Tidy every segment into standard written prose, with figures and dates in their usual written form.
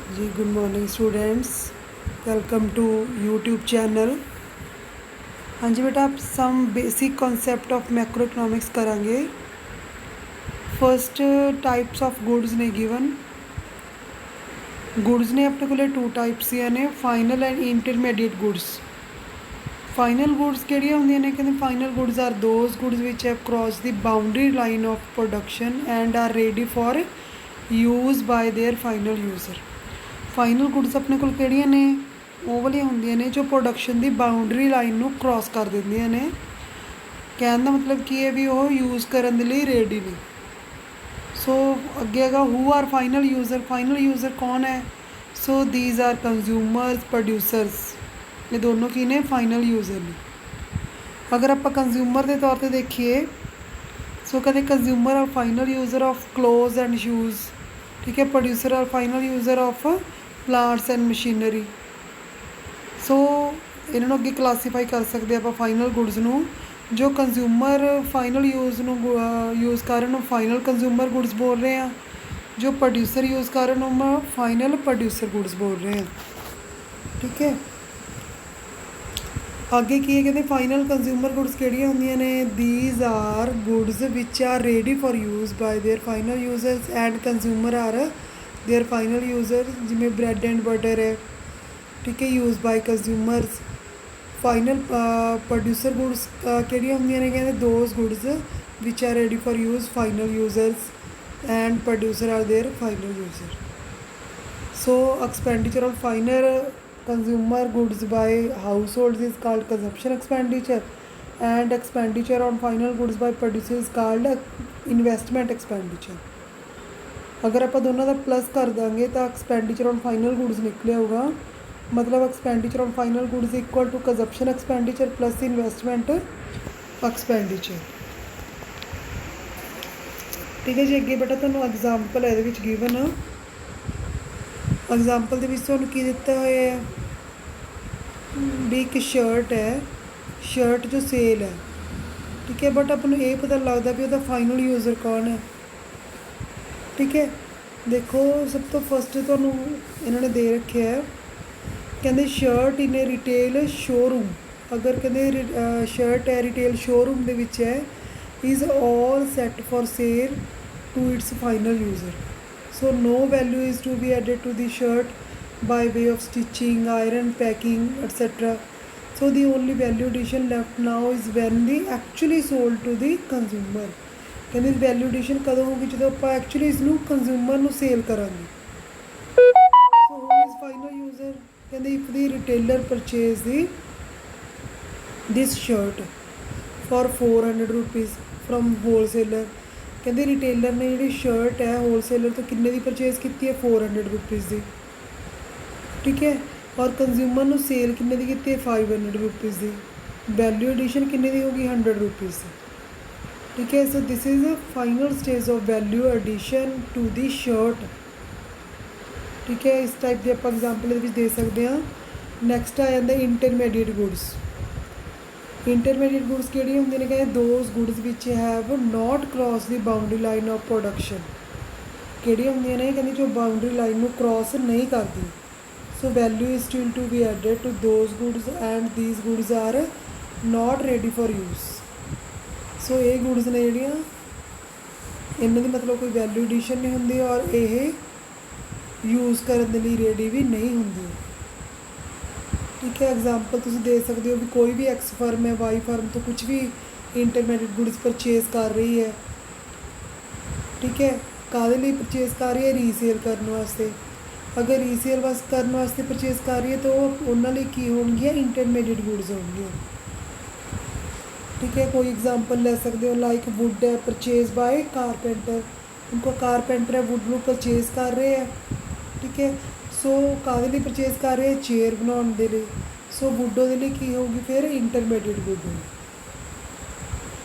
Ji good morning students, welcome to YouTube channel. हाँ जी बेटा, आप some basic concept of macro economics करांगे। फर्स्ट टाइप्स ऑफ गुड्स ने गिवन। गुड्स ने अपने को टू टाइप्स ने final and intermediate goods. Final goods ਕਿਹੜੀਆਂ ਹੁੰਦੀਆਂ ਨੇ? ਕਹਿੰਦੇ final goods are those goods which have cross the boundary line of production and are ready for use by their final user. Final goods अपने कोल ਕਿਹੜੀਆਂ ਨੇ? ਉਹ ਵਾਲੀਆਂ ਹੁੰਦੀਆਂ ਨੇ ਜੋ ਪ੍ਰੋਡਕਸ਼ਨ ਦੀ ਬਾਉਂਡਰੀ ਲਾਈਨ ਨੂੰ ਕ੍ਰਾਸ ਕਰ ਦਿੰਦੀਆਂ ਨੇ। ਕਹਿਣ ਦਾ ਮਤਲਬ ਕੀ ਹੈ ਵੀ ਉਹ ਯੂਜ਼ ਕਰਨ ਦੇ ਲਈ ਰੈਡੀ ਨੇ। ਸੋ ਅੱਗੇ ਹੈਗਾ who are final user. Final user ਕੌਣ ਹੈ? ਸੋ ਦੀਜ਼ ਆਰ ਕੰਜ਼ਿਊਮਰਸ, ਪ੍ਰੋਡਿਊਸਰਸ। ਇਹ ਦੋਨੋਂ ਕੀ ਨੇ? ਫਾਈਨਲ ਯੂਜ਼ਰ ਨੇ। ਅਗਰ ਆਪਾਂ ਕੰਜ਼ਿਊਮਰ ਦੇ ਤੌਰ 'ਤੇ ਦੇਖੀਏ, ਸੋ ਕਹਿੰਦੇ consumer are final user of clothes and shoes. ठीक है। Producer are final user of plants and machinery. So इन्होंने अगे क्लासीफाई कर सकते आप फाइनल गुड्स नू। जो कंज्यूमर फाइनल यूज़ कर रहे फाइनल कंज्यूमर गुड्स बोल रहे हैं, जो प्रोड्यूसर यूज़ कर रहे फाइनल प्रोड्यूसर गुड्स बोल रहे हैं। ठीक है। आगे की है कहते फाइनल कंज्यूमर गुड्स ਕਿਹੜੀਆਂ ਹੁੰਦੀਆਂ ਨੇ? These are goods which are ready for use by their final users and consumer are their final user. जिमें ब्रैड एंड बटर है, ठीक है, use by consumers. Final producer goods ਕਿਹੜੀਆਂ ਹੁੰਦੀਆਂ ਨੇ? ਕਹਿੰਦੇ those goods which are ready for use final users and producer are their final user. So expenditure on final consumer goods by households is called consumption expenditure and expenditure on final goods by producers is called investment expenditure। अगर आप दोनों का plus कर देंगे तो expenditure on final goods निकले होगा। मतलब expenditure on final goods equal to consumption expenditure plus investment expenditure. ठीक है जी। अगे बेटा तुहानूं एग्जाम्पल ये गिवन। एग्जाम्पल के तुहानूं की दिता होया है भी एक शर्ट है, शर्ट जो सेल है, ठीक है, बट अपन ये पता लगता भी उसका फाइनल यूज़र कौन है। ठीक है। देखो सब तो फस्ट तुहानूं इन्होंने दे रखे है, कहते shirt in a retail showroom. अगर कहते शर्ट है रिटेल शोरूम दे विच है, is all set for sale to its final user. So no value is to be added to the shirt by way of stitching, iron, packing, etc. So the only value addition left now is when the actually sold to the consumer। कहते value addition कदों होगी? जो आप actually इसनूं consumer नूं cell करांगे। सो who is final user? कहते if the retailer purchase this shirt for 400 rupees from wholesaler. कहते retailer ने जी शर्ट है होलसेलर तो किन्ने की परचेज की है? 400 रुपीज़ की। ठीक है। और कंज्यूमर नूं सेल किन्ने दी कीती है? 500 रुपीज़ की। वैल्यू एडिशन किन्ने दी होगी? 100 रुपीज़। ठीक है। So this is a final stage of value addition to the shirt. ठीक है। इस टाइप की आप एग्जाम्पल दे सकते हैं। नैक्सट आ जाता है इंटरमीडिएट गुड्स। इंटरमीडिएट गुड्स किहड़ियां हुंदियां ने? कहंदे those goods which have not cross the boundary line of production. किहड़ियां हुंदियां ने? कहंदे जो बाउंड्री लाइन नूं क्रॉस नहीं करदी। So value is still to be added to those goods and these goods are not ready for use। So ये goods ने ਜਿਹੜੀਆਂ ਇਹਨਾਂ ਦੀ मतलब कोई वैल्यू एडिशन नहीं ਹੁੰਦੀ और ਇਹ यूज़ ਕਰਨ ਦੇ ਲਈ रेडी भी नहीं ਹੁੰਦੀ। ठीक है। एग्जाम्पल तुम दे सकते हो भी कोई भी एक्स फर्म है, वाई फर्म तो कुछ भी इंटरमीडिएट गुड्स परचेज कर रही है। ठीक है। काहदे लिए परचेज कर रही है? रीसेल करने वास्ते। अगर रीसेल करने वास्ते परचेज कर रही है तो उन्होंने की होंगी इंटरमीडिएट गुड्स होंगे। ठीक है। कोई एग्जाम्पल ले सकते हो लाइक वुड है परचेज बाय कारपेंटर। उनको कारपेंटर है वुड को परचेज कर रहे हैं। ठीक है। सो काहदे लिए परचेज कर रहे हैं? चेयर बनाने के लिए। सो वुड के लिए की होगी फिर? इंटरमीडिएट गुड होगी।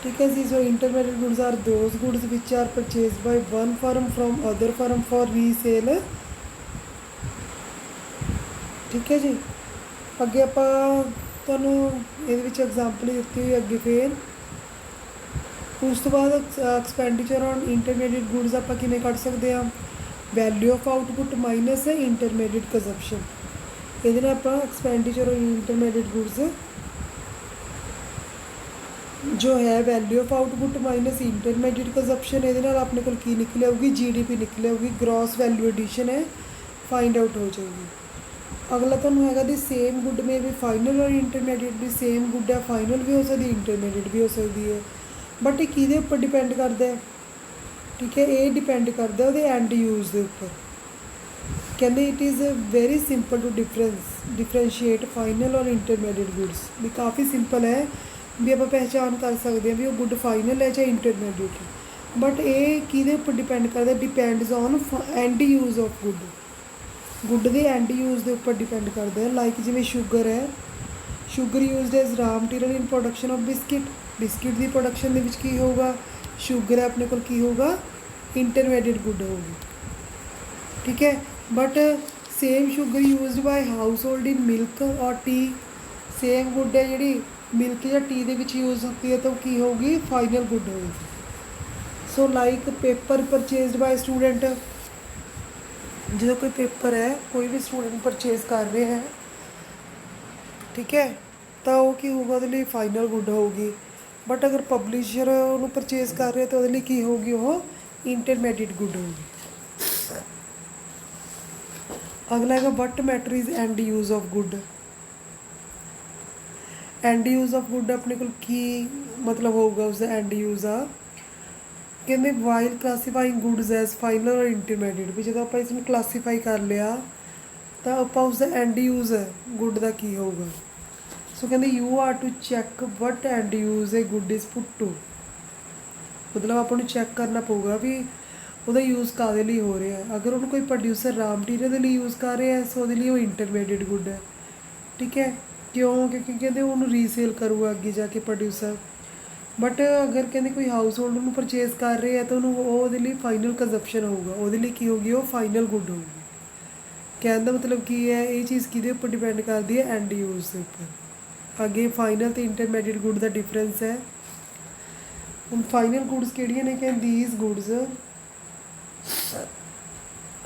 ठीक है जी। So intermediate goods are those goods which are purchase by one firm from other firm for resale. ठीक है जी। अगे आप एग्जाम्पल दी हुई अगे फिर उस तो बाद एक्सपेंडिचर ऑन इंटरमीडिएट गुड्स आप किमें कढ़ सकते हैं? ਵੈਲਿਊ ਆਫ ਆਊਟਪੁੱਟ ਮਾਈਨਸ ਹੈ ਇੰਟਰਮੀਡੀਏਟ ਕੰਜ਼ੰਪਸ਼ਨ। ਇਹਦੇ ਨਾਲ ਆਪਾਂ ਐਕਸਪੈਂਡੀਚਰ ਔਰ ਇੰਟਰਮੀਡੀਏਟ ਗੁड्स जो है value of output minus intermediate consumption, ये अपने को की निकले आऊगी GDP निकले आऊगी, ग्रॉस वैल्यू एडिशन है फाइंड आउट हो जाएगी। अगला तो है दी सेम गुड में भी फाइनल और इंटरमीडिएट भी सेम गुड है, फाइनल भी हो सकती इंटरमीडिएट भी हो सकती है, बट ये किहदे उपर डिपेंड करता है, ठीक है, ये डिपेंड करता है वो एंड यूज़ के उपर। कहते it is very simple to differentiate final और इंटरमीडिएट गुड्स, भी काफ़ी सिंपल है भी आप पहचान कर सकते हैं भी वो गुड फाइनल है चाहे इंटरमीडिएट है, बट ये किहदे उपर डिपेंड करता, depends on end use of good के एंड यूज़ के उपर डिपेंड करता है। लाइक जिवें शुगर है, sugar used as raw material in production of biscuit की प्रोडक्शन के विच की होगा, शुगर है अपने को की होगा इंटरमीडिएट गुड होगी, ठीक है। But same sugar used by household in milk और टी, सेम गुड है जी मिल्क या टी के विच यूज़ होती है तो की होगी फाइनल गुड होगी। So like paper purchase by student, जो कोई पेपर है कोई भी स्टूडेंट परचेज कर रहे हैं, ठीक है, तो वो की होगा वो लिए फाइनल गुड होगी। बट अगर पब्लिशर उन्होंने परचेज कर रहे तो वो की होगी वो इंटरमीडिएट गुड होगी। अगला है what matter is and use of good. And use of good अपने को की मतलब होगा उसका एंड यूज़ आ, कहते while classifying goods as final और इंटरमीडिएट, भी जो आप इसमें क्लासीफाई कर लिया तो आप उसका एंड यूज़ गुड का की होगा। सो कहते you are to check what end use a good is put to, मतलब आपको चैक करना पऊगा भी ਉਹਦਾ यूज़ कादे लिए हो रहा है। अगर उन्होंने कोई प्रोड्यूसर रॉ मटीरियल के लिए यूज़ कर रहे हैं सो लिए वो इंटरमीडिएट गुड है, ठीक है, क्यों, क्योंकि कहते उन्होंने रीसेल करूगा अगे जाके प्रोड्यूसर। बट अगर कहते कोई हाउस होल्ड उन्होंने परचेज कर रहे हैं तो उन्होंने फाइनल कंजप्शन होगा, वो लिए की होगी वो फाइनल गुड होगी। कहने का मतलब की है ये चीज़ कि उपर डिपेंड करती है एंड यूज़ के उपर। अगे फाइनल तो इंटरमीडिएट गुड का डिफरेंस है। हम फाइनल गुड्स किहड़ियां ने कि these goods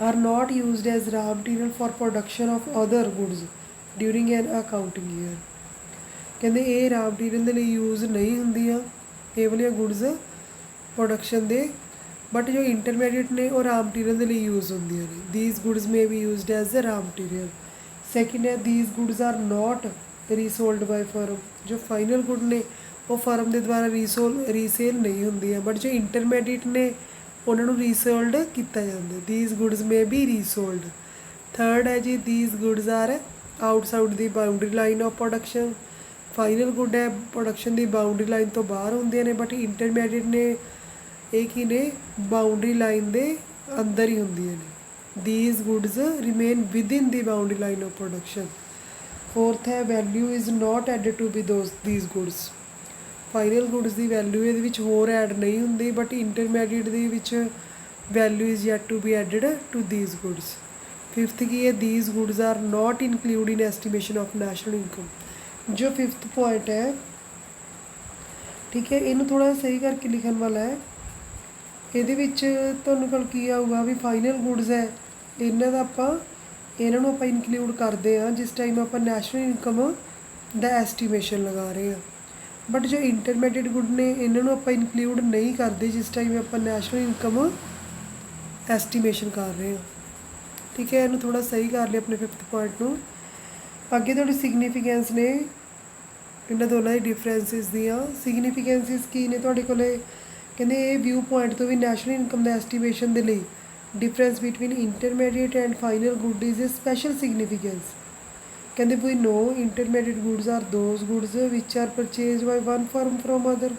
are not used as raw material for production of other goods during an accounting year. कहते ये रॉ मटीरियल के लिए यूज़ नहीं होंदियां ये वाली गुड्स प्रोडक्शन दे, बट जो इंटरमीडिएट ने वो रॉ मटीरियल के लिए यूज़ होंदियां ने। These goods may be used as a raw material. Second है these goods are not resold by firm, जो फाइनल गुड ने वो फर्म के द्वारा रीसेल नहीं होंदियां, बट जो इंटरमीडिएट ने उन्होंने रीसोल्ड किया जाता है। These goods may be resold. Third है जी these goods are outside the boundary line of production, final good है प्रोडक्शन की बाउंड्री लाइन तो बाहर होंदियां ने, बट इंटरमीडिएट ने एक ही ने बाउंड्री लाइन के अंदर ही होंदियां ने। These goods remain within the boundary line of production. Fourth है value is not added to be these goods, final goods की वैल्यू ये होर ऐड नहीं होंगी, बट इंटरमीडिएट के value is yet to be added to these goods. Fifth की है these goods are not include in estimation of national income. जो fifth point है, ठीक है, इनू थोड़ा सही करके लिखने वाला है। ये तुहानूं कोल की आऊगा भी फाइनल गुड्स है इन्हां दा आप इनकलूड करते हैं जिस टाइम आप नैशनल इनकम दा एस्टीमेशन लगा रहे हैं, बट जो इंटरमीडिएट गुड ने इन्होंने आप इनकलूड नहीं करते जिस टाइम आप नैशनल इनकम एस्टीमेशन कर रहे हैं, ठीक है। इन्हूं थोड़ा सही कर लिया अपने फिफ्थ पॉइंट में। अगे थोड़ी सिग्नीफिकेंस ने इन्होंने दोनों की डिफरेंसिस दियाँ सिग्नीफिकेंसिस की ने तुहाडे कोले, कहते ये व्यू पॉइंट तो भी नैशनल इनकम दा एस्टीमेशन के लिए difference between intermediate and final good is a special significance. कहते we know intermediate goods are those goods which are purchase by one firm from other,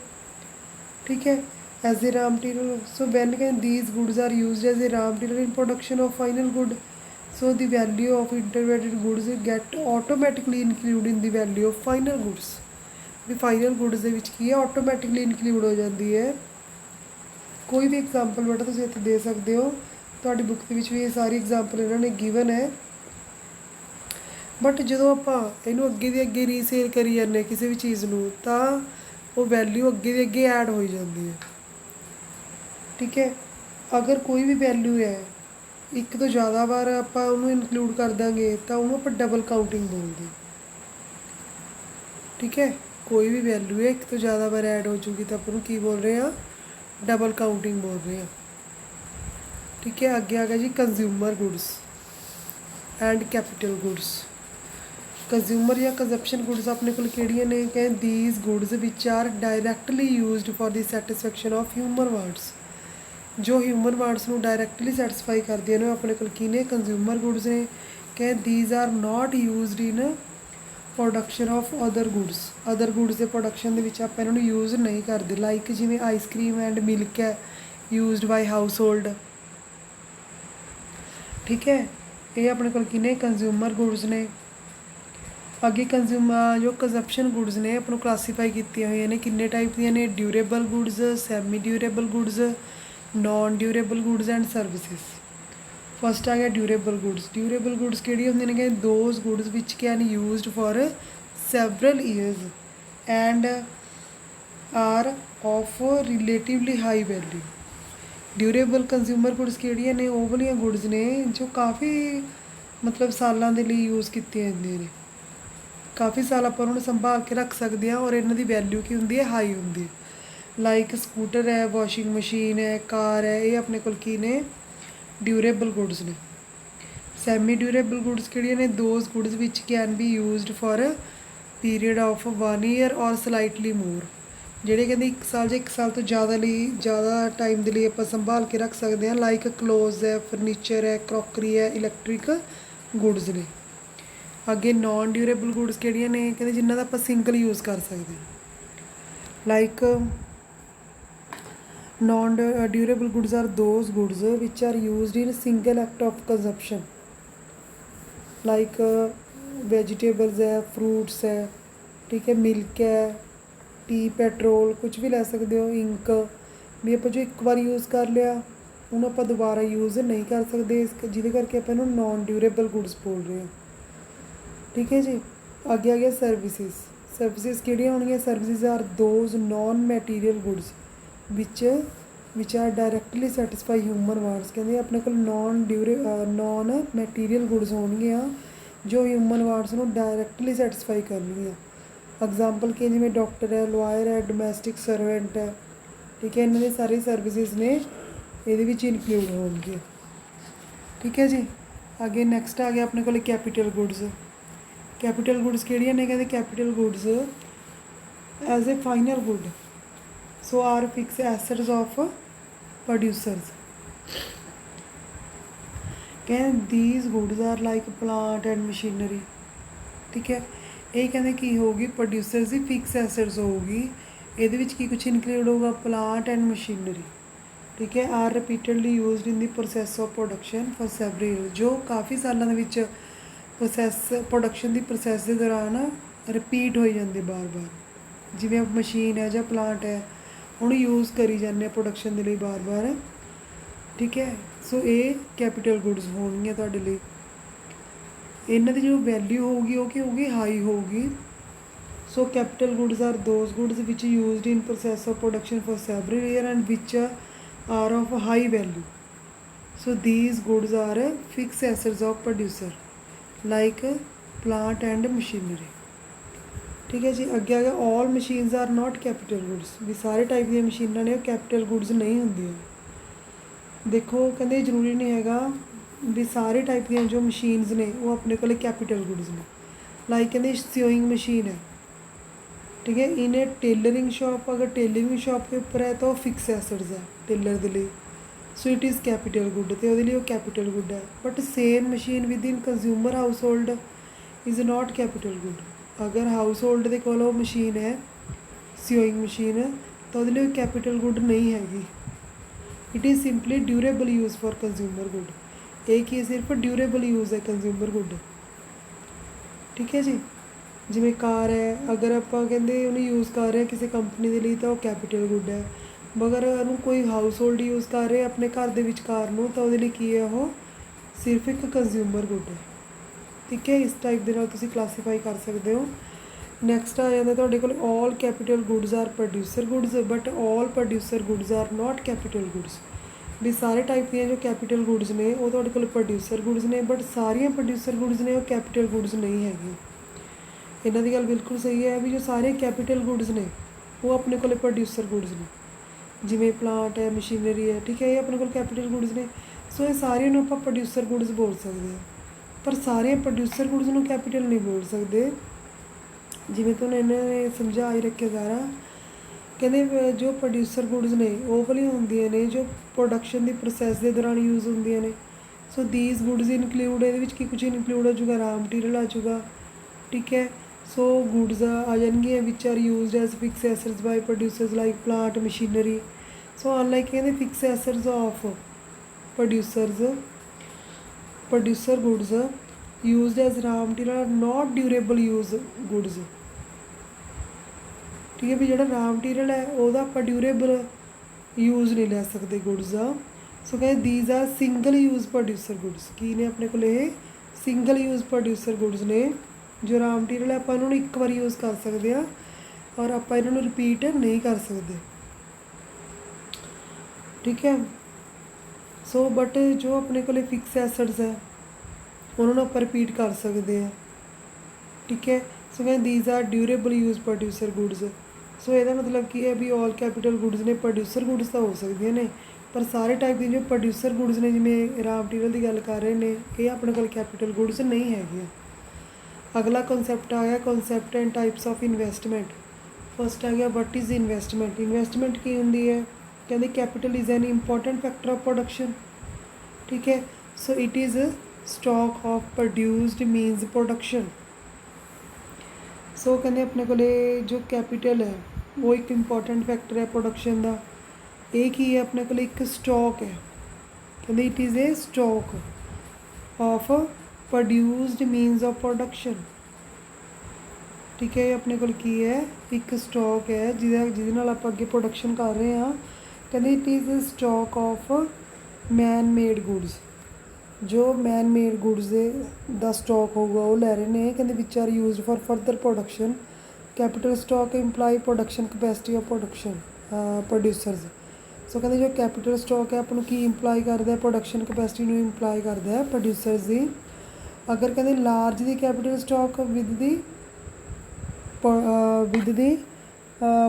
ठीक है, as a raw material. So when can these goods are used as a raw material in production of final good, so the value of intermediate goods get automatically include in the value of final goods. भी final goods के विच की है automatically include हो जाती है। कोई भी एग्जाम्पल बेटा तुसीं इत्थे दे सकते हो, तुहाडी बुक के विच भी ये सारी एग्जाम्पल इन्होंने गिवन है, बट जो आप इनू अगे दे अगे रीसेल करी जाने किसी भी चीज़ नूं तो वो वैल्यू अगे दे अगे ऐड हो जाती है, ठीक है। अगर कोई भी वैल्यू है ਇੱਕ ਤੋਂ ਜ਼ਿਆਦਾ ਵਾਰ ਆਪਾਂ ਉਹਨੂੰ ਇਨਕਲੂਡ ਕਰ ਦਾਂਗੇ ਤਾਂ ਉਹਨੂੰ ਆਪਾਂ ਡਬਲ ਕਾਊਂਟਿੰਗ ਬੋਲਦੇ ਹਾਂ। ਠੀਕ ਹੈ, ਕੋਈ ਵੀ ਵੈਲਿਊ ਹੈ ਇੱਕ ਤੋਂ ਜ਼ਿਆਦਾ ਵਾਰ ਐਡ ਹੋ ਚੁੱਕੀ ਤਾਂ ਆਪਾਂ ਉਹਨੂੰ ਕੀ ਬੋਲ ਰਹੇ ਹਾਂ, ਡਬਲ ਕਾਊਂਟਿੰਗ ਬੋਲ ਰਹੇ ਹਾਂ। ਠੀਕ ਹੈ, ਅੱਗੇ ਆ ਗਿਆ ਜੀ consumer goods and capital goods. Consumer ਜਾਂ ਕੰਜ਼ਪਸ਼ਨ ਗੁੱਡਸ ਆਪਣੇ ਕੋਲ ਕਿਹੜੀਆਂ ਨੇ, ਕਹਿੰਦੇ these goods which are directly used for the satisfaction of human wants. ਜੋ ਹਿਊਮਨ ਵਾਂਟਸ ਨੂੰ ਡਾਇਰੈਕਟਲੀ ਸੈਟੀਸਫਾਈ ਕਰਦੀਆਂ ਨੇ ਉਹ ਆਪਣੇ ਕੋਲ ਕੀ ਨੇ, ਕੰਜ਼ਿਊਮਰ ਗੁੱਡਸ ਨੇ। ਕਹਿੰਦੇ these are not used in production of other goods. Other goods ਦੇ ਪ੍ਰੋਡਕਸ਼ਨ ਦੇ ਵਿੱਚ ਆਪਾਂ ਇਹਨਾਂ ਨੂੰ ਯੂਜ਼ ਨਹੀਂ ਕਰਦੇ, ਲਾਈਕ ਜਿਵੇਂ ਆਈਸਕ੍ਰੀਮ ਐਂਡ ਮਿਲਕ ਹੈ ਯੂਜ਼ਡ ਬਾਈ ਹਾਊਸ ਹੋਲਡ। ਠੀਕ ਹੈ, ਇਹ ਆਪਣੇ ਕੋਲ ਕੀ ਨੇ, ਕੰਜ਼ਿਊਮਰ ਗੁੱਡਸ ਨੇ। ਅੱਗੇ ਕੰਜ਼ਿਊਮਰ ਜੋ ਕੰਜ਼ਪਸ਼ਨ ਗੁੱਡਸ ਨੇ ਆਪਾਂ ਨੂੰ ਕਲਾਸੀਫਾਈ ਕੀਤੀਆਂ ਹੋਈਆਂ ਨੇ, ਕਿੰਨੇ ਟਾਈਪ ਦੀਆਂ ਨੇ, durable goods, semi durable goods, non durable goods and services. First ਆ ਗਿਆ ਡਿਊਰੇਬਲ ਗੁੱਡਸ। ਡਿਊਰੇਬਲ ਗੁੱਡਸ ਕਿਹੜੀ ਹੁੰਦੀਆਂ ਨੇ, ਕਿ those goods which can used for several years and are of relatively high value. Durable consumer goods ਕਿਹੜੀਆਂ ਨੇ, ਉਹ ਵਾਲੀਆਂ ਗੁੱਡਸ ਨੇ ਜੋ ਕਾਫੀ ਮਤਲਬ ਸਾਲਾਂ ਦੇ ਲਈ ਯੂਜ਼ ਕੀਤੀਆਂ ਜਾਂਦੀਆਂ ਨੇ, ਕਾਫੀ ਸਾਲ ਆਪਾਂ ਉਹਨਾਂ ਨੂੰ ਸੰਭਾਲ ਕੇ ਰੱਖ ਸਕਦੇ ਹਾਂ ਔਰ ਇਹਨਾਂ ਦੀ ਵੈਲਿਊ ਕੀ ਹੁੰਦੀ ਹੈ, ਹਾਈ ਹੁੰਦੀ ਹੈ। ਲਾਈਕ ਸਕੂਟਰ ਹੈ, ਵਾਸ਼ਿੰਗ ਮਸ਼ੀਨ ਹੈ, ਕਾਰ ਹੈ, ਇਹ ਆਪਣੇ ਕੋਲ ਕੀ ਨੇ, ਡਿਊਰੇਬਲ ਗੁੱਡਸ ਨੇ। ਸੈਮੀ ਡਿਊਰੇਬਲ ਗੁੱਡਸ ਕਿਹੜੀਆਂ ਨੇ, those goods which can be used for period of 1 year ਔਰ ਸਲਾਈਟਲੀ ਮੋਰ। ਜਿਹੜੇ ਕਹਿੰਦੇ 1 ਸਾਲ ਜਾਂ 1 ਸਾਲ ਤੋਂ ਜ਼ਿਆਦਾ ਲਈ ਜ਼ਿਆਦਾ ਟਾਈਮ ਦੇ ਲਈ ਆਪਾਂ ਸੰਭਾਲ ਕੇ ਰੱਖ ਸਕਦੇ ਹਾਂ, ਲਾਈਕ ਕਲੋਥਸ ਹੈ, ਫਰਨੀਚਰ ਹੈ, ਕਰੋਕਰੀ ਹੈ, ਇਲੈਕਟ੍ਰਿਕ ਗੁੱਡਸ ਨੇ। ਅੱਗੇ ਨॉन ਡਿਊਰੇਬਲ ਗੁੱਡਸ ਕਿਹੜੀਆਂ ਨੇ, ਕਹਿੰਦੇ ਜਿਨ੍ਹਾਂ ਦਾ ਆਪਾਂ ਸਿੰਗਲ ਯੂਜ਼ ਕਰ ਸਕਦੇ ਹਾਂ, like non durable goods are those goods which are used in single act of consumption, like vegetables ਹੈ, ਫਰੂਟਸ ਹੈ, ਠੀਕ ਹੈ, ਮਿਲਕ ਹੈ, ਟੀ, ਪੈਟਰੋਲ, ਕੁਝ ਵੀ ਲੈ ਸਕਦੇ ਹੋ, ਇੰਕ ਵੀ ਆਪਾਂ ਜੋ ਇੱਕ ਵਾਰ ਯੂਜ਼ ਕਰ ਲਿਆ ਉਹਨੂੰ ਆਪਾਂ ਦੁਬਾਰਾ ਯੂਜ਼ ਨਹੀਂ ਕਰ ਸਕਦੇ, ਜਿਹਦੇ ਕਰਕੇ ਆਪਾਂ ਇਹਨੂੰ ਨॉन ਡਿਊਰੇਬਲ ਗੁੱਡਸ ਬੋਲ ਰਹੇ ਹਾਂ। ਠੀਕ ਹੈ ਜੀ, ਅੱਗੇ ਆ ਗਿਆ ਸਰਵਿਸਿਜ਼। ਸਰਵਿਸਿਜ਼ ਕਿਹੜੀਆਂ ਹੋਣਗੀਆਂ, services are those non material goods which are directly satisfy human wants. ਕਹਿੰਦੇ ਆਪਣੇ ਕੋਲ ਨॉन ਮੈਟੀਰੀਅਲ ਗੁੱਡਸ ਹੋਣਗੀਆਂ ਜੋ ਹਿਊਮਨ ਵਾਂਟਸ ਨੂੰ ਡਾਇਰੈਕਟਲੀ ਸੈਟਿਸਫਾਈ ਕਰਨਗੀਆਂ। ਐਗਜ਼ਾਮਪਲ ਕਿ ਜਿਵੇਂ ਡਾਕਟਰ ਹੈ, ਲਾਇਰ ਹੈ, ਡੋਮੈਸਟਿਕ ਸਰਵੈਂਟ ਹੈ, ਠੀਕ ਹੈ, ਇਹਨਾਂ ਦੇ ਸਾਰੇ ਸਰਵਿਸਿਜ਼ ਨੇ ਇਹਦੇ ਵਿੱਚ ਇਨਕਲੂਡ ਹੋਣਗੇ। ਠੀਕ ਹੈ ਜੀ, ਅੱਗੇ ਨੈਕਸਟ ਆ ਗਿਆ ਆਪਣੇ ਕੋਲ ਕੈਪੀਟਲ ਗੁੱਡਸ। ਕੈਪੀਟਲ ਗੁੱਡਸ ਕਿਹੜੀਆਂ ਨੇ, ਕਹਿੰਦੇ capital goods as a final good so are fix assets of producers. ਕਹਿੰਦੇ these goods are like plant and machinery. ਠੀਕ ਹੈ, ਇਹ ਕਹਿੰਦੇ ਕੀ ਹੋਊਗੀ, ਪ੍ਰੋਡਿਊਸਰਸ ਦੀ ਫਿਕਸ ਐਸੈਟਸ ਹੋਊਗੀ। ਇਹਦੇ ਵਿੱਚ ਕੀ ਕੁਛ ਇਨਕਲੂਡ ਹੋਊਗਾ, ਪਲਾਂਟ ਐਂਡ ਮਸ਼ੀਨਰੀ। ਠੀਕ ਹੈ, R repeatedly used in the process of production for several years, ਜੋ ਕਾਫੀ ਸਾਲਾਂ ਦੇ ਵਿੱਚ ਪ੍ਰੋਡਕਸ਼ਨ ਦੀ ਪ੍ਰੋਸੈਸ ਦੇ ਦੌਰਾਨ ਰਿਪੀਟ ਹੋਈ ਜਾਂਦੇ ਬਾਰ-ਬਾਰ। ਜਿਵੇਂ ਮਸ਼ੀਨ ਹੈ ਜਾਂ ਪਲਾਂਟ ਹੈ ਉਹਨੂੰ ਯੂਜ਼ ਕਰੀ ਜਾਂਦੇ ਆ ਪ੍ਰੋਡਕਸ਼ਨ ਦੇ ਲਈ ਬਾਰ-ਬਾਰ। ਠੀਕ ਹੈ, ਸੋ ਇਹ ਕੈਪੀਟਲ ਗੁੱਡਸ ਹੋਣਗੀਆਂ ਤੁਹਾਡੇ ਲਈ। ਇਹਨਾਂ ਦੀ ਜੋ ਵੈਲਿਊ ਹੋਊਗੀ ਉਹ ਕੀ ਹੋਊਗੀ, ਹਾਈ ਹੋਊਗੀ। So capital goods are those goods which used in process of production for several year and which are of high value. So these goods are fix assets of producer like plant and machinery. ਠੀਕ ਹੈ ਜੀ, ਅੱਗੇ ਆ ਗਿਆ all machines are not capital goods. ਵੀ ਸਾਰੇ type ਦੀਆਂ ਮਸ਼ੀਨਾਂ ਨੇ ਉਹ ਕੈਪੀਟਲ ਗੁੱਡਸ ਨਹੀਂ ਹੁੰਦੀਆਂ। ਦੇਖੋ ਕਹਿੰਦੇ ਜ਼ਰੂਰੀ ਨਹੀਂ ਹੈਗਾ ਵੀ ਸਾਰੇ ਟਾਈਪ ਦੀਆਂ ਜੋ ਮਸ਼ੀਨਸ ਨੇ ਉਹ ਆਪਣੇ ਕੋਲ ਕੈਪੀਟਲ ਗੁੱਡਸ ਨੇ। ਲਾਈਕ ਕਹਿੰਦੇ ਸਿਓਇੰਗ ਮਸ਼ੀਨ ਹੈ, ਠੀਕ ਹੈ, ਇਹਨੇ ਟੇਲਰਿੰਗ ਸ਼ॉप, ਅਗਰ ਟੇਲਰਿੰਗ ਸ਼ॉप ਦੇ ਉੱਪਰ ਹੈ ਤਾਂ ਉਹ ਫਿਕਸ ਐਸੈਟਸ ਹੈ ਟੇਲਰ ਦੇ ਲਈ, ਸੋ ਇਟ ਇਜ਼ ਕੈਪੀਟਲ ਗੁੱਡ ਅਤੇ ਉਹਦੇ ਲਈ ਉਹ ਕੈਪੀਟਲ ਗੁੱਡ ਹੈ। But same machine with in consumer house hold is not capital good. ਅਗਰ ਹਾਊਸ ਹੋਲਡ ਦੇ ਕੋਲ ਉਹ ਮਸ਼ੀਨ ਹੈ ਸਿਓਇੰਗ ਮਸ਼ੀਨ ਤਾਂ ਉਹਦੇ ਲਈ ਕੈਪੀਟਲ ਗੁੱਡ ਨਹੀਂ ਹੈਗੀ। It is simply durable use for consumer good. ਇਹ ਕੀ ਸਿਰਫ ਡਿਊਰੇਬਲ ਯੂਜ਼ ਹੈ ਕੰਜ਼ਿਊਮਰ ਗੁੱਡ। ਠੀਕ ਹੈ ਜੀ, ਜਿਵੇਂ ਕਾਰ ਹੈ, ਅਗਰ ਆਪਾਂ ਕਹਿੰਦੇ ਉਹਨੂੰ ਯੂਜ਼ ਕਰ ਰਹੇ ਕਿਸੇ ਕੰਪਨੀ ਦੇ ਲਈ ਤਾਂ ਉਹ ਕੈਪੀਟਲ ਗੁੱਡ ਹੈ। ਮਗਰ ਉਹਨੂੰ ਕੋਈ ਹਾਊਸ ਹੋਲਡ ਯੂਜ਼ ਕਰ ਰਿਹਾ ਆਪਣੇ ਘਰ ਦੇ ਵਿੱਚ ਕਾਰ ਨੂੰ ਤਾਂ ਉਹਦੇ ਲਈ ਕੀ ਹੈ, ਉਹ ਸਿਰਫ ਇੱਕ ਕੰਜ਼ਿਊਮਰ ਗੁੱਡ ਹੈ। ਠੀਕ ਹੈ, ਇਸ ਟਾਈਪ ਦੇ ਨਾਲ ਤੁਸੀਂ ਕਲਾਸੀਫਾਈ ਕਰ ਸਕਦੇ ਹੋ। ਨੈਕਸਟ ਆ ਜਾਂਦਾ ਤੁਹਾਡੇ ਕੋਲ all capital goods are producer goods but all producer goods are not capital goods. ਵੀ ਸਾਰੇ ਟਾਈਪ ਦੀਆਂ ਜੋ ਕੈਪੀਟਲ ਗੁੱਡਸ ਨੇ ਉਹ ਤੁਹਾਡੇ ਕੋਲ ਪ੍ਰੋਡਿਊਸਰ ਗੁੱਡਸ ਨੇ, ਬਟ ਸਾਰੀਆਂ ਪ੍ਰੋਡਿਊਸਰ ਗੁੱਡਸ ਨੇ ਉਹ ਕੈਪੀਟਲ ਗੁੱਡਸ ਨਹੀਂ ਹੈਗੀਆਂ। ਇਹਨਾਂ ਦੀ ਗੱਲ ਬਿਲਕੁਲ ਸਹੀ ਹੈ ਵੀ ਜੋ ਸਾਰੇ ਕੈਪੀਟਲ ਗੁੱਡਸ ਨੇ ਉਹ ਆਪਣੇ ਕੋਲ ਪ੍ਰੋਡਿਊਸਰ ਗੁੱਡਸ ਨੇ, ਜਿਵੇਂ ਪਲਾਂਟ ਹੈ, ਮਸ਼ੀਨਰੀ ਹੈ, ਠੀਕ ਹੈ, ਇਹ ਆਪਣੇ ਕੋਲ ਕੈਪੀਟਲ ਗੁੱਡਸ ਨੇ। ਸੋ ਇਹ ਸਾਰਿਆਂ ਨੂੰ ਆਪਾਂ ਪ੍ਰੋਡਿਊਸਰ ਗੁੱਡਸ ਬੋਲ ਸਕਦੇ ਹਾਂ, ਪਰ ਸਾਰੇ ਪ੍ਰੋਡਿਊਸਰ ਗੁੱਡਸ ਨੂੰ ਕੈਪੀਟਲ ਨਹੀਂ ਬੋਲ ਸਕਦੇ। ਜਿਵੇਂ ਤੁਹਾਨੂੰ ਇਹਨਾਂ ਨੇ ਸਮਝਾ ਹੀ ਰੱਖਿਆ ਸਾਰਾ, ਕਹਿੰਦੇ ਜੋ ਪ੍ਰੋਡਿਊਸਰ ਗੁੱਡਸ ਨੇ ਉਹ ਵਾਲੀਆਂ ਹੁੰਦੀਆਂ ਨੇ ਜੋ ਪ੍ਰੋਡਕਸ਼ਨ ਦੀ ਪ੍ਰੋਸੈਸ ਦੇ ਦੌਰਾਨ ਯੂਜ਼ ਹੁੰਦੀਆਂ ਨੇ। ਸੋ ਦੀਜ਼ ਗੁੱਡਸ ਇਨਕਲੂਡ, ਇਹਦੇ ਵਿੱਚ ਕੀ ਕੁਝ ਇਨਕਲੂਡ ਹੋ ਜਾਊਗਾ, ਰਾ ਮਟੀਰੀਅਲ ਆ ਜਾਊਗਾ, ਠੀਕ ਹੈ। ਸੋ ਗੁੱਡਸ ਆ ਜਾਣਗੀਆਂ which are used as fix assets by producers like plant, machinery. So unlike ਕਹਿੰਦੇ fix assets of producer goods used as raw material are not durable use goods, ਠੀਕ ਹੈ ਵੀ ਜਿਹੜਾ ਰਾ ਮਟੀਰੀਅਲ ਹੈ ਉਹਦਾ ਆਪਾਂ ਡਿਊਰੇਬਲ ਯੂਜ਼ ਨਹੀਂ ਲੈ ਸਕਦੇ ਗੁੱਡਸ ਦਾ। ਸੋ ਕਹਿੰਦੇ these are single use producer goods, ਕੀ ਨੇ ਆਪਣੇ ਕੋਲ ਇਹ ਸਿੰਗਲ ਯੂਜ਼ ਪ੍ਰੋਡਿਊਸਰ ਗੁੱਡਸ ਨੇ। ਜੋ ਰਾ ਮਟੀਰੀਅਲ ਹੈ ਆਪਾਂ ਇਹਨਾਂ ਨੂੰ ਇੱਕ ਵਾਰੀ ਯੂਜ਼ ਕਰ ਸਕਦੇ ਹਾਂ ਔਰ ਆਪਾਂ ਇਹਨਾਂ ਨੂੰ ਰਿਪੀਟ ਨਹੀਂ ਕਰ ਸਕਦੇ, ਠੀਕ ਹੈ। ਸੋ ਬਟ ਜੋ ਆਪਣੇ ਕੋਲ ਫਿਕਸ ਐਸਟਸ ਹੈ ਉਹਨਾਂ ਨੂੰ ਆਪਾਂ ਰਿਪੀਟ ਕਰ ਸਕਦੇ ਹਾਂ, ਠੀਕ ਹੈ। ਸੋ ਕਹਿੰਦੇ these are durable use producer goods. So ਇਹਦਾ ਮਤਲਬ ਕੀ ਹੈ ਵੀ ਆਲ ਕੈਪੀਟਲ ਗੁੱਡਸ ਨੇ ਪ੍ਰੋਡਿਊਸਰ ਗੁੱਡਸ ਤਾਂ ਹੋ ਸਕਦੀਆਂ ਨੇ, ਪਰ ਸਾਰੇ ਟਾਈਪ ਦੇ ਜੋ ਪ੍ਰੋਡਿਊਸਰ ਗੁੱਡਸ ਨੇ ਜਿਵੇਂ ਰਾ ਮਟੀਰੀਅਲ ਦੀ ਗੱਲ ਕਰ ਰਹੇ ਨੇ ਇਹ ਆਪਣੇ ਕੋਲ ਕੈਪੀਟਲ ਗੁੱਡਸ ਨਹੀਂ ਹੈਗੀਆਂ। ਅਗਲਾ ਕਨਸੈਪਟ ਆ ਗਿਆ concept and types of investment. First ਆ ਗਿਆ ਵਟ ਇਜ਼ ਇਨਵੈਸਟਮੈਂਟ। ਇਨਵੈਸਟਮੈਂਟ ਕੀ ਹੁੰਦੀ ਹੈ, ਕਹਿੰਦੇ capital is an important factor of production, ਠੀਕ ਹੈ। So it is stock of produced means production. So ਕਹਿੰਦੇ ਆਪਣੇ ਕੋਲ ਜੋ ਕੈਪੀਟਲ ਹੈ ਉਹ ਇੱਕ ਇੰਪੋਰਟੈਂਟ ਫੈਕਟਰ ਹੈ ਪ੍ਰੋਡਕਸ਼ਨ ਦਾ। ਇਹ ਕੀ ਹੈ, ਆਪਣੇ ਕੋਲ ਇੱਕ ਸਟਾਕ ਹੈ, ਕਹਿੰਦੇ it is a stock of produced means of production, ਠੀਕ ਹੈ। ਇਹ ਆਪਣੇ ਕੋਲ ਕੀ ਹੈ, ਇੱਕ ਸਟਾਕ ਹੈ ਜਿਹਦੇ ਨਾਲ ਆਪਾਂ ਅੱਗੇ ਪ੍ਰੋਡਕਸ਼ਨ ਕਰ ਰਹੇ ਹਾਂ। ਕਹਿੰਦੇ it is stock of man made goods, ਜੋ ਮੈਨ ਮੇਡ ਗੁੱਡਸ ਦਾ ਸਟਾਕ ਹੋਊਗਾ ਉਹ ਲੈ ਰਹੇ ਨੇ। ਕਹਿੰਦੇ which are used for further production. Capital stock imply production capacity of producers. So ਕਹਿੰਦੇ ਜੋ ਕੈਪੀਟਲ ਸਟਾਕ ਹੈ ਆਪਾਂ ਨੂੰ ਕੀ ਇੰਪਲਾਈ ਕਰਦਾ ਹੈ, ਪ੍ਰੋਡਕਸ਼ਨ ਕਪੈਸਿਟੀ ਨੂੰ ਇੰਪਲਾਈ ਕਰਦਾ ਹੈ ਪ੍ਰੋਡਿਊਸਰਸ ਦੀ। ਅਗਰ ਕਹਿੰਦੇ large the capital stock with the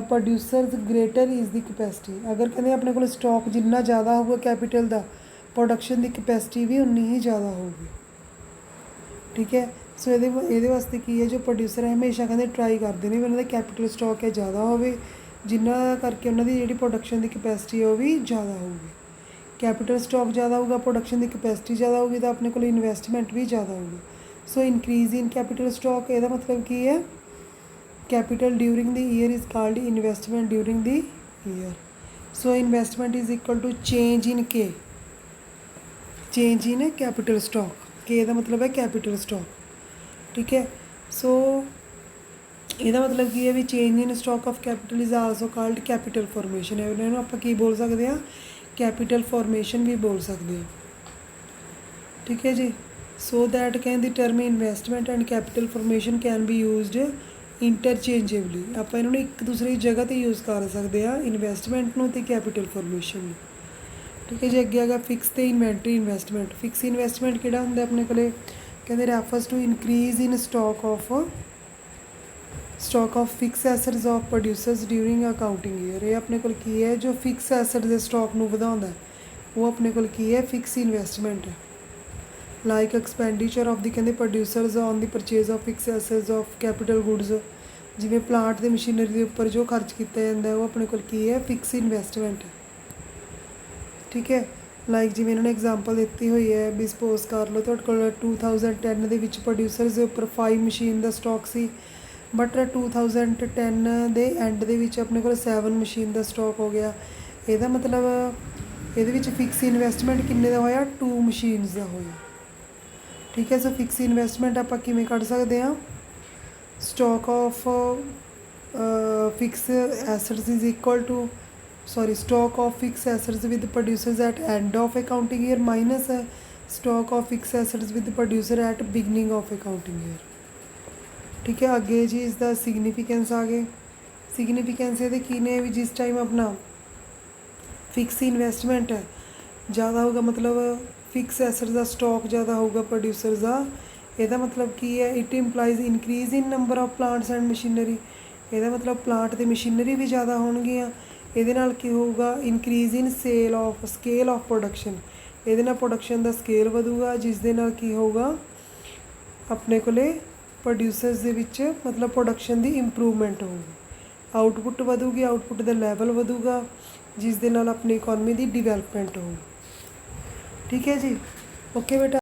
producers greater is the capacity. ਅਗਰ ਕਹਿੰਦੇ ਆਪਣੇ ਕੋਲ ਸਟਾਕ ਜਿੰਨਾ ਜ਼ਿਆਦਾ ਹੋਊਗਾ ਕੈਪੀਟਲ ਦਾ, ਪ੍ਰੋਡਕਸ਼ਨ ਦੀ ਕਪੈਸਿਟੀ ਵੀ ਉਨੀ ਹੀ ਜ਼ਿਆਦਾ ਹੋਊਗੀ, ਠੀਕ ਹੈ। ਸੋ ਇਹਦੇ ਵਾਸਤੇ ਕੀ ਹੈ, ਜੋ ਪ੍ਰੋਡਿਊਸਰ ਹੈ ਹਮੇਸ਼ਾ ਕਹਿੰਦੇ ਟਰਾਈ ਕਰਦੇ ਨੇ ਵੀ ਉਹਨਾਂ ਦਾ ਕੈਪੀਟਲ ਸਟਾਕ ਹੈ ਜ਼ਿਆਦਾ ਹੋਵੇ, ਜਿਨ੍ਹਾਂ ਕਰਕੇ ਉਹਨਾਂ ਦੀ ਜਿਹੜੀ ਪ੍ਰੋਡਕਸ਼ਨ ਦੀ ਕਪੈਸਿਟੀ ਹੈ ਉਹ ਵੀ ਜ਼ਿਆਦਾ ਹੋਊਗੀ। ਕੈਪੀਟਲ ਸਟਾਕ ਜ਼ਿਆਦਾ ਹੋਊਗਾ, ਪ੍ਰੋਡਕਸ਼ਨ ਦੀ ਕਪੈਸਿਟੀ ਜ਼ਿਆਦਾ ਹੋਊਗੀ ਤਾਂ ਆਪਣੇ ਕੋਲ ਇਨਵੈਸਟਮੈਂਟ ਵੀ ਜ਼ਿਆਦਾ ਹੋਊਗੀ। ਸੋ ਇਨਕਰੀਜ਼ ਇਨ ਕੈਪੀਟਲ ਸਟਾਕ, ਇਹਦਾ ਮਤਲਬ ਕੀ ਹੈ, capital during the year is called investment during the year. So investment is equal to change in K, change in capital stock। K ਦਾ ਮਤਲਬ ਹੈ capital stock, ਠੀਕ ਹੈ। ਸੋ ਇਹਦਾ ਮਤਲਬ ਕੀ ਹੈ ਵੀ change in stock of capital is also called capital formation ਹੈ। ਇਹਨਾਂ ਨੂੰ ਆਪਾਂ ਕੀ ਬੋਲ ਸਕਦੇ ਹਾਂ, capital formation ਵੀ ਬੋਲ ਸਕਦੇ ਹਾਂ, ਠੀਕ ਹੈ ਜੀ। ਸੋ ਦੈਟ ਕਹਿੰਦੀ term investment and capital formation can be used interchangeably. ਆਪਾਂ ਇਹਨਾਂ ਨੂੰ ਇੱਕ ਦੂਸਰੇ ਦੀ ਜਗ੍ਹਾ 'ਤੇ ਯੂਜ਼ ਕਰ ਸਕਦੇ ਹਾਂ, ਇਨਵੈਸਟਮੈਂਟ ਨੂੰ ਅਤੇ ਕੈਪੀਟਲ ਫਾਰਮੇਸ਼ਨ ਨੂੰ, ਠੀਕ ਹੈ ਜੀ। ਅੱਗੇ ਹੈਗਾ ਫਿਕਸ ਅਤੇ ਇਨਵੈਂਟਰੀ ਇਨਵੈਸਟਮੈਂਟ। ਫਿਕਸ ਇਨਵੈਸਟਮੈਂਟ ਕਿਹੜਾ ਹੁੰਦਾ ਆਪਣੇ ਕੋਲ, ਕਹਿੰਦੇ refers to increase in stock of fix assets of producers during accounting year. ਇਹ ਆਪਣੇ ਕੋਲ ਕੀ ਹੈ, ਜੋ ਫਿਕਸ ਐਸਟ ਦੇ ਸਟਾਕ ਨੂੰ ਵਧਾਉਂਦਾ ਉਹ ਆਪਣੇ ਕੋਲ ਕੀ ਹੈ, ਫਿਕਸ ਇਨਵੈਸਟਮੈਂਟ ਹੈ। ਲਾਈਕ ਐਕਸਪੈਂਡੀਚਰ ਆਫ ਦੀ ਕਹਿੰਦੇ producers on the purchase of fix assets of capital goods, ਜਿਵੇਂ ਪਲਾਂਟ ਅਤੇ ਮਸ਼ੀਨਰੀ ਦੇ ਉੱਪਰ ਜੋ ਖਰਚ ਕੀਤਾ ਜਾਂਦਾ ਉਹ ਆਪਣੇ ਕੋਲ ਕੀ ਹੈ, ਫਿਕਸ ਇਨਵੈਸਟਮੈਂਟ ਹੈ, ਠੀਕ ਹੈ। ਲਾਈਕ ਜਿਵੇਂ ਇਹਨਾਂ ਨੇ ਐਗਜ਼ਾਮਪਲ ਦਿੱਤੀ ਹੋਈ ਹੈ ਵੀ ਸਪੋਜ਼ ਕਰ ਲਓ ਤੁਹਾਡੇ ਕੋਲ 2010 ਦੇ ਵਿੱਚ ਪ੍ਰੋਡਿਊਸਰਸ ਦੇ ਉੱਪਰ 5 machine the stock C, but 2010 ਦੇ ਐਂਡ ਦੇ ਵਿੱਚ ਆਪਣੇ ਕੋਲ 7 ਮਸ਼ੀਨ ਦਾ ਸਟਾਕ ਹੋ ਗਿਆ। ਇਹਦਾ ਮਤਲਬ ਇਹਦੇ ਵਿੱਚ ਫਿਕਸ ਇਨਵੈਸਟਮੈਂਟ ਕਿੰਨੇ ਦਾ ਹੋਇਆ, 2 ਮਸ਼ੀਨਸ ਦਾ ਹੋਇਆ, ਠੀਕ ਹੈ। ਸੋ ਫਿਕਸ ਇਨਵੈਸਟਮੈਂਟ ਆਪਾਂ ਕਿਵੇਂ ਕੱਢ ਸਕਦੇ ਹਾਂ, stock of fix assets is equal to stock of fixed assets with producers at end of accounting year minus stock of fixed assets with producer at beginning of accounting year, ठीक है। ਅੱਗੇ ਜੀ ਇਸ ਦਾ ਸਿਗਨੀਫਿਕੈਂਸ ਆ ਗਏ। Significance ਇਹਦੇ ਕੀ ਨੇ ਵੀ ਜਿਸ ਟਾਈਮ ਆਪਣਾ ਫਿਕਸ ਇਨਵੈਸਟਮੈਂਟ ਹੈ ज़्यादा होगा मतलब फिक्स एसेट का स्टॉक ज़्यादा होगा प्रोड्यूसर का। ਇਹਦਾ मतलब की है it implies increase in number of plants and machinery. ਇਹਦਾ मतलब प्लांट ਤੇ ਮਸ਼ੀਨਰੀ ਵੀ ਜ਼ਿਆਦਾ ਹੋਣਗੀਆਂ। ਇਹਦੇ ਨਾਲ ਕੀ ਹੋਊਗਾ increase in scale of production. ਇਹਦੇ ਨਾਲ ਪ੍ਰੋਡਕਸ਼ਨ ਦਾ ਸਕੇਲ ਵਧੂਗਾ, ਜਿਸ ਦੇ ਨਾਲ ਕੀ ਹੋਊਗਾ ਆਪਣੇ ਕੋਲੇ ਪ੍ਰੋਡਿਊਸਰਸ ਦੇ ਵਿੱਚ ਮਤਲਬ ਪ੍ਰੋਡਕਸ਼ਨ ਦੀ ਇੰਪਰੂਵਮੈਂਟ ਹੋਊਗੀ, ਆਊਟਪੁੱਟ ਵਧੂਗੀ, ਆਊਟਪੁੱਟ ਦਾ ਲੈਵਲ ਵਧੂਗਾ, ਜਿਸ ਦੇ ਨਾਲ ਆਪਣੀ ਇਕੋਨਮੀ ਦੀ ਡਿਵੈਲਪਮੈਂਟ ਹੋਊਗੀ। ਠੀਕ ਹੈ ਜੀ, ਓਕੇ ਬੇਟਾ।